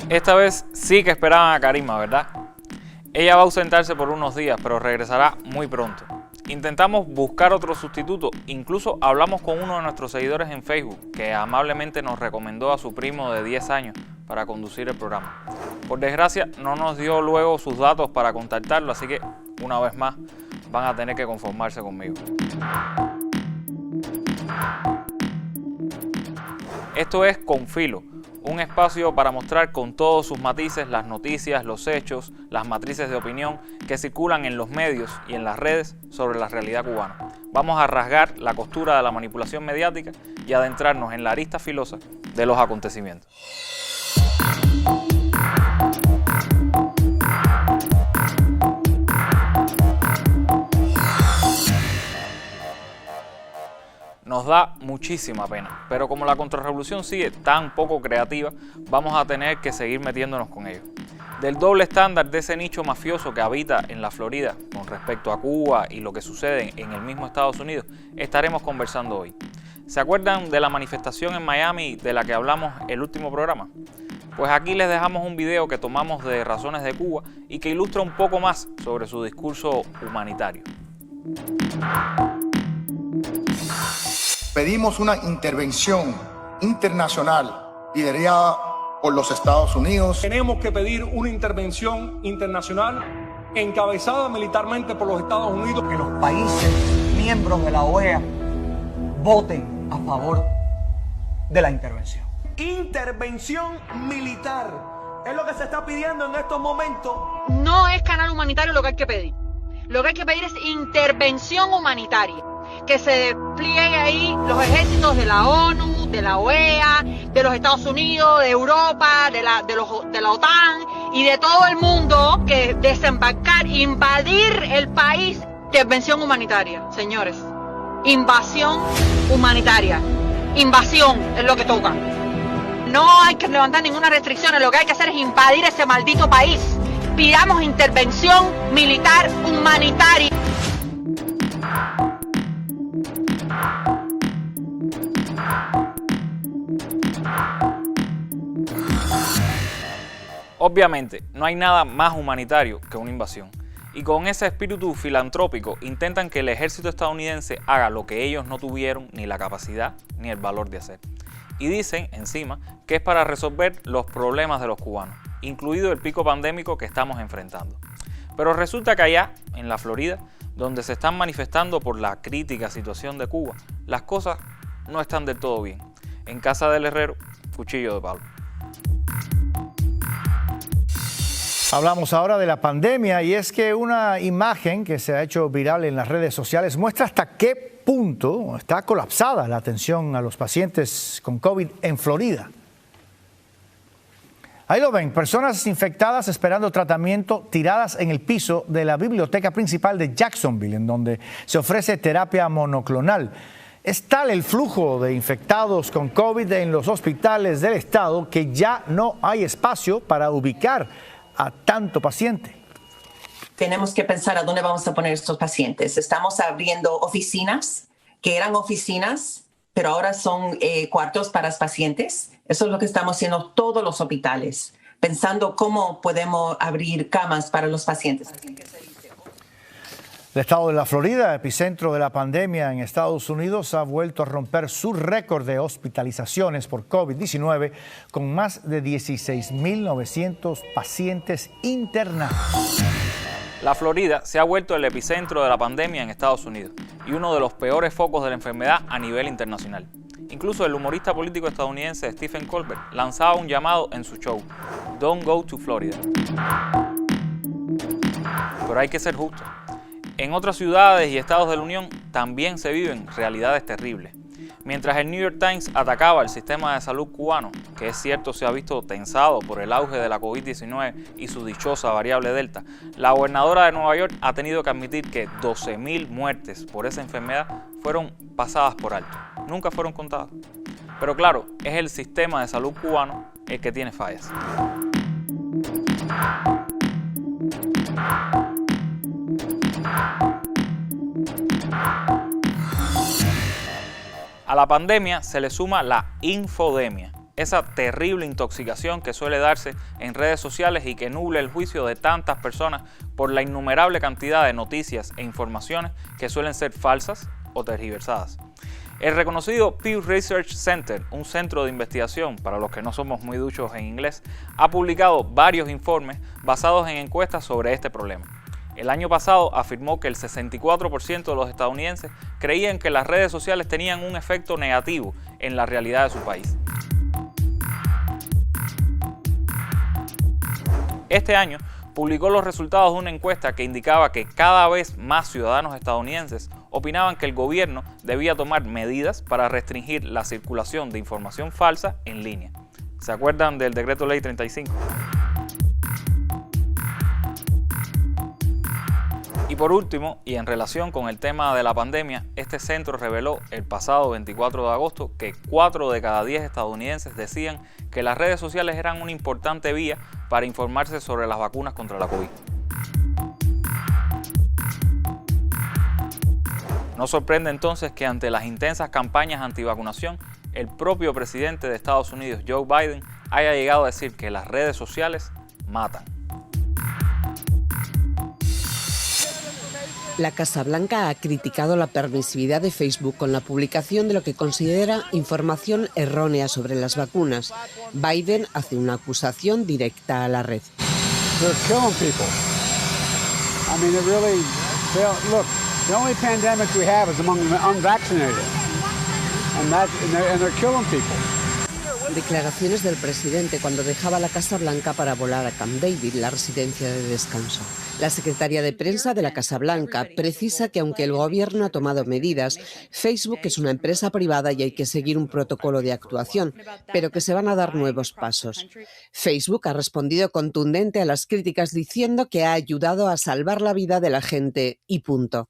Esta vez sí que esperaban a Karima, ¿verdad? Ella va a ausentarse por unos días, pero regresará muy pronto. Intentamos buscar otro sustituto, incluso hablamos con uno de nuestros seguidores en Facebook, que amablemente nos recomendó a su primo de 10 años para conducir el programa. Por desgracia, no nos dio luego sus datos para contactarlo, así que, una vez más, van a tener que conformarse conmigo. Esto es Con Filo, un espacio para mostrar con todos sus matices las noticias, los hechos, las matrices de opinión que circulan en los medios y en las redes sobre la realidad cubana. Vamos a rasgar la costura de la manipulación mediática y adentrarnos en la arista filosa de los acontecimientos. Nos da muchísima pena, pero como la contrarrevolución sigue tan poco creativa, vamos a tener que seguir metiéndonos con ello. Del doble estándar de ese nicho mafioso que habita en la Florida con respecto a Cuba y lo que sucede en el mismo Estados Unidos, estaremos conversando hoy. ¿Se acuerdan de la manifestación en Miami de la que hablamos el último programa? Pues aquí les dejamos un video que tomamos de Razones de Cuba y que ilustra un poco más sobre su discurso humanitario. Pedimos una intervención internacional liderada por los Estados Unidos. Tenemos que pedir una intervención internacional encabezada militarmente por los Estados Unidos. Que los países miembros de la OEA voten a favor de la intervención. Intervención militar es lo que se está pidiendo en estos momentos. No es canal humanitario lo que hay que pedir. Lo que hay que pedir es intervención humanitaria. Que se despliegue ahí los ejércitos de la ONU, de la OEA, de los Estados Unidos, de Europa, de la OTAN y de todo el mundo, que desembarcar, invadir el país. Intervención humanitaria, señores. Invasión humanitaria. Invasión es lo que toca. No hay que levantar ninguna restricción, lo que hay que hacer es invadir ese maldito país. Pidamos intervención militar humanitaria. Obviamente, no hay nada más humanitario que una invasión. Y con ese espíritu filantrópico intentan que el ejército estadounidense haga lo que ellos no tuvieron ni la capacidad ni el valor de hacer. Y dicen, encima, que es para resolver los problemas de los cubanos, incluido el pico pandémico que estamos enfrentando. Pero resulta que allá, en la Florida, donde se están manifestando por la crítica situación de Cuba, las cosas no están del todo bien. En casa del herrero, cuchillo de palo. Hablamos ahora de la pandemia y es que una imagen que se ha hecho viral en las redes sociales muestra hasta qué punto está colapsada la atención a los pacientes con COVID en Florida. Ahí lo ven, personas infectadas esperando tratamiento tiradas en el piso de la biblioteca principal de Jacksonville, en donde se ofrece terapia monoclonal. Es tal el flujo de infectados con COVID en los hospitales del estado que ya no hay espacio para ubicar a tanto paciente. Tenemos que pensar a dónde vamos a poner estos pacientes. Estamos abriendo oficinas, que eran oficinas, pero ahora son cuartos para los pacientes. Eso es lo que estamos haciendo todos los hospitales, pensando cómo podemos abrir camas para los pacientes. El estado de la Florida, epicentro de la pandemia en Estados Unidos, ha vuelto a romper su récord de hospitalizaciones por COVID-19 con más de 16.900 pacientes internados. La Florida se ha vuelto el epicentro de la pandemia en Estados Unidos y uno de los peores focos de la enfermedad a nivel internacional. Incluso el humorista político estadounidense Stephen Colbert lanzaba un llamado en su show, Don't Go to Florida. Pero hay que ser justos. En otras ciudades y estados de la Unión también se viven realidades terribles. Mientras el New York Times atacaba el sistema de salud cubano, que es cierto se ha visto tensado por el auge de la COVID-19 y su dichosa variable Delta, la gobernadora de Nueva York ha tenido que admitir que 12.000 muertes por esa enfermedad fueron pasadas por alto, nunca fueron contadas. Pero claro, es el sistema de salud cubano el que tiene fallas. A la pandemia se le suma la infodemia, esa terrible intoxicación que suele darse en redes sociales y que nubla el juicio de tantas personas por la innumerable cantidad de noticias e informaciones que suelen ser falsas o tergiversadas. El reconocido Pew Research Center, un centro de investigación, para los que no somos muy duchos en inglés, ha publicado varios informes basados en encuestas sobre este problema. El año pasado afirmó que el 64% de los estadounidenses creían que las redes sociales tenían un efecto negativo en la realidad de su país. Este año publicó los resultados de una encuesta que indicaba que cada vez más ciudadanos estadounidenses opinaban que el gobierno debía tomar medidas para restringir la circulación de información falsa en línea. ¿Se acuerdan del Decreto Ley 35? Y por último, y en relación con el tema de la pandemia, este centro reveló el pasado 24 de agosto que 4 de cada 10 estadounidenses decían que las redes sociales eran una importante vía para informarse sobre las vacunas contra la COVID. No sorprende entonces que ante las intensas campañas antivacunación, el propio presidente de Estados Unidos, Joe Biden, haya llegado a decir que las redes sociales matan. La Casa Blanca ha criticado la permisividad de Facebook con la publicación de lo que considera información errónea sobre las vacunas. Biden hace una acusación directa a la red. The only pandemic we have is among the unvaccinated, and they're killing people. Declaraciones del presidente cuando dejaba la Casa Blanca para volar a Camp David, la residencia de descanso. La secretaria de prensa de la Casa Blanca precisa que aunque el gobierno ha tomado medidas, Facebook es una empresa privada y hay que seguir un protocolo de actuación, pero que se van a dar nuevos pasos. Facebook ha respondido contundente a las críticas diciendo que ha ayudado a salvar la vida de la gente y punto.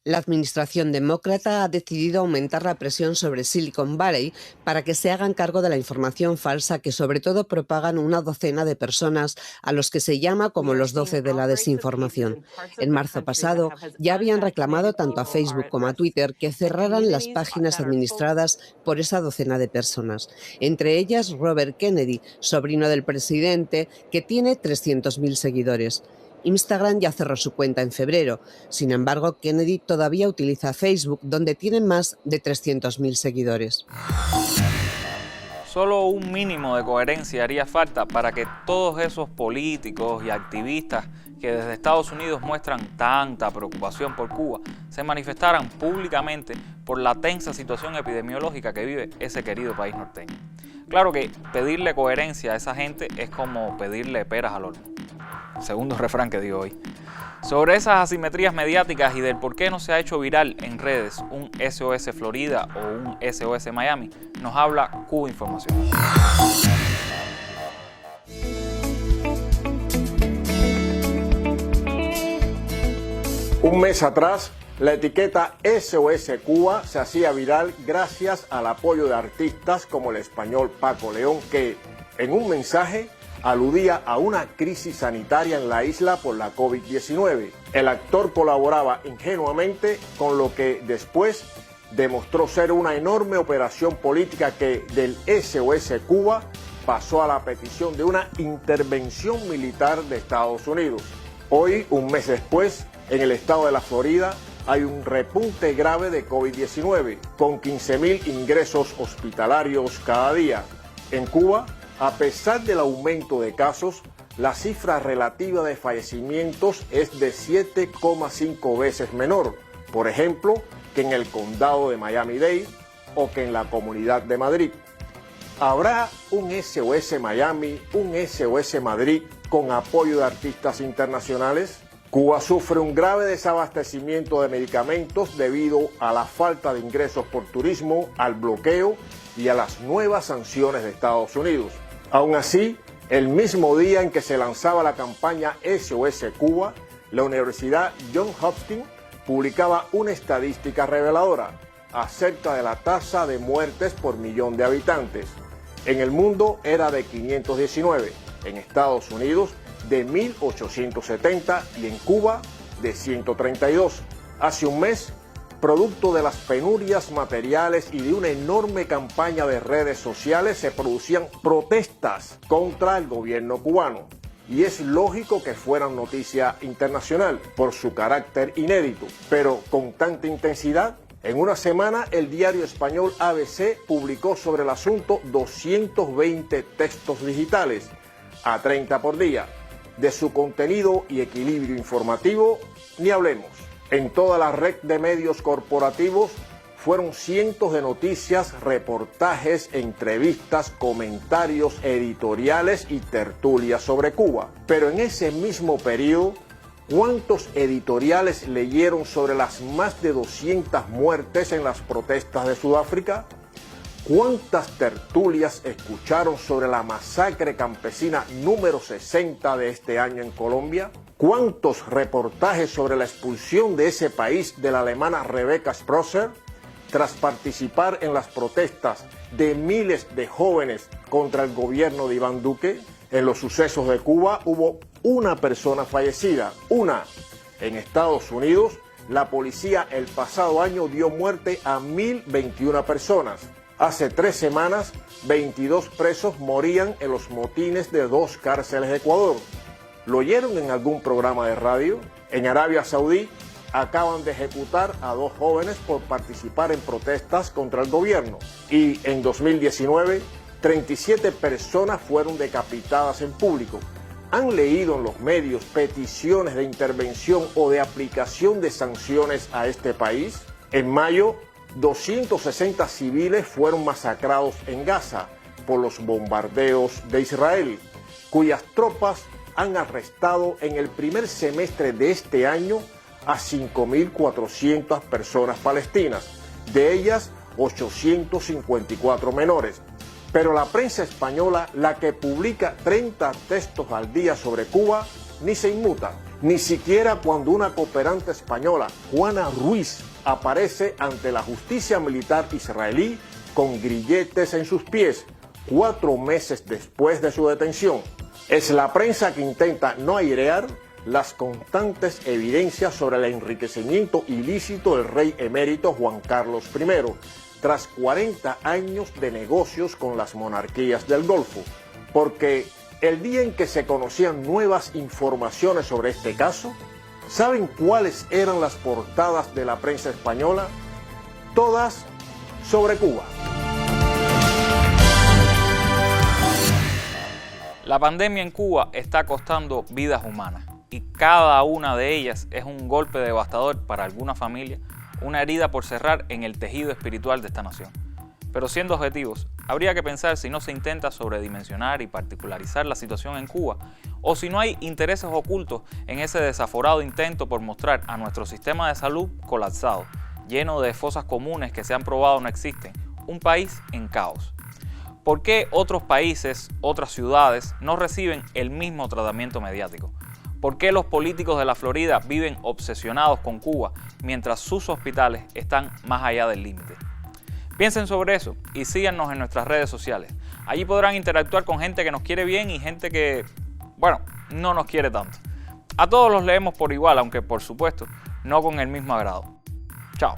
La administración demócrata ha decidido aumentar la presión sobre Silicon Valley para que se hagan cargo de la información falsa que sobre todo propagan una docena de personas a los que se llama como los 12 de la desinformación. En marzo pasado ya habían reclamado tanto a Facebook como a Twitter que cerraran las páginas administradas por esa docena de personas. Entre ellas Robert Kennedy, sobrino del presidente, que tiene 300.000 seguidores. Instagram ya cerró su cuenta en febrero. Sin embargo, Kennedy todavía utiliza Facebook, donde tiene más de 300.000 seguidores. Solo un mínimo de coherencia haría falta para que todos esos políticos y activistas que desde Estados Unidos muestran tanta preocupación por Cuba se manifestaran públicamente por la tensa situación epidemiológica que vive ese querido país norteño. Claro que pedirle coherencia a esa gente es como pedirle peras al horno. Segundo refrán que digo hoy. Sobre esas asimetrías mediáticas y del por qué no se ha hecho viral en redes un SOS Florida o un SOS Miami, nos habla Cuba Información. Un mes atrás, la etiqueta SOS Cuba se hacía viral gracias al apoyo de artistas como el español Paco León, que en un mensaje aludía a una crisis sanitaria en la isla por la COVID-19. El actor colaboraba ingenuamente con lo que después demostró ser una enorme operación política que del SOS Cuba pasó a la petición de una intervención militar de Estados Unidos. Hoy, un mes después, en el estado de la Florida, hay un repunte grave de COVID-19, con 15.000 ingresos hospitalarios cada día. En Cuba, a pesar del aumento de casos, la cifra relativa de fallecimientos es de 7,5 veces menor, por ejemplo, que en el condado de Miami-Dade o que en la Comunidad de Madrid. ¿Habrá un SOS Miami, un SOS Madrid con apoyo de artistas internacionales? Cuba sufre un grave desabastecimiento de medicamentos debido a la falta de ingresos por turismo, al bloqueo y a las nuevas sanciones de Estados Unidos. Aún así, el mismo día en que se lanzaba la campaña SOS Cuba, la Universidad Johns Hopkins publicaba una estadística reveladora acerca de la tasa de muertes por millón de habitantes. En el mundo era de 519, en Estados Unidos de 1.870 y en Cuba de 132. Hace un mes, Producto de las penurias materiales y de una enorme campaña de redes sociales se producían protestas contra el gobierno cubano. Y es lógico que fueran noticia internacional por su carácter inédito, pero con tanta intensidad. En una semana, el diario español ABC publicó sobre el asunto 220 textos digitales, a 30 por día. De su contenido y equilibrio informativo, ni hablemos. En toda la red de medios corporativos fueron cientos de noticias, reportajes, entrevistas, comentarios, editoriales y tertulias sobre Cuba. Pero en ese mismo periodo, ¿cuántos editoriales leyeron sobre las más de 200 muertes en las protestas de Sudáfrica? ¿Cuántas tertulias escucharon sobre la masacre campesina número 60 de este año en Colombia? ¿Cuántos reportajes sobre la expulsión de ese país de la alemana Rebecca Sprosser tras participar en las protestas de miles de jóvenes contra el gobierno de Iván Duque? En los sucesos de Cuba hubo una persona fallecida, una. En Estados Unidos, la policía el pasado año dio muerte a 1.021 personas. Hace 3 semanas, 22 presos morían en los motines de 2 cárceles de Ecuador. ¿Lo oyeron en algún programa de radio? En Arabia Saudí acaban de ejecutar a 2 jóvenes por participar en protestas contra el gobierno. Y en 2019, 37 personas fueron decapitadas en público. ¿Han leído en los medios peticiones de intervención o de aplicación de sanciones a este país? En mayo, 260 civiles fueron masacrados en Gaza por los bombardeos de Israel, cuyas tropas han arrestado en el primer semestre de este año a 5.400 personas palestinas, de ellas 854 menores. Pero la prensa española, la que publica 30 textos al día sobre Cuba, ni se inmuta. Ni siquiera cuando una cooperante española, Juana Ruiz, aparece ante la justicia militar israelí con grilletes en sus pies, 4 meses después de su detención. Es la prensa que intenta no airear las constantes evidencias sobre el enriquecimiento ilícito del rey emérito Juan Carlos I, tras 40 años de negocios con las monarquías del Golfo, porque el día en que se conocían nuevas informaciones sobre este caso, ¿saben cuáles eran las portadas de la prensa española? Todas sobre Cuba. La pandemia en Cuba está costando vidas humanas y cada una de ellas es un golpe devastador para alguna familia, una herida por cerrar en el tejido espiritual de esta nación. Pero siendo objetivos, habría que pensar si no se intenta sobredimensionar y particularizar la situación en Cuba o si no hay intereses ocultos en ese desaforado intento por mostrar a nuestro sistema de salud colapsado, lleno de fosas comunes que se han probado no existen, un país en caos. ¿Por qué otros países, otras ciudades no reciben el mismo tratamiento mediático? ¿Por qué los políticos de la Florida viven obsesionados con Cuba mientras sus hospitales están más allá del límite? Piensen sobre eso y síganos en nuestras redes sociales. Allí podrán interactuar con gente que nos quiere bien y gente que, bueno, no nos quiere tanto. A todos los leemos por igual, aunque por supuesto no con el mismo agrado. Chao.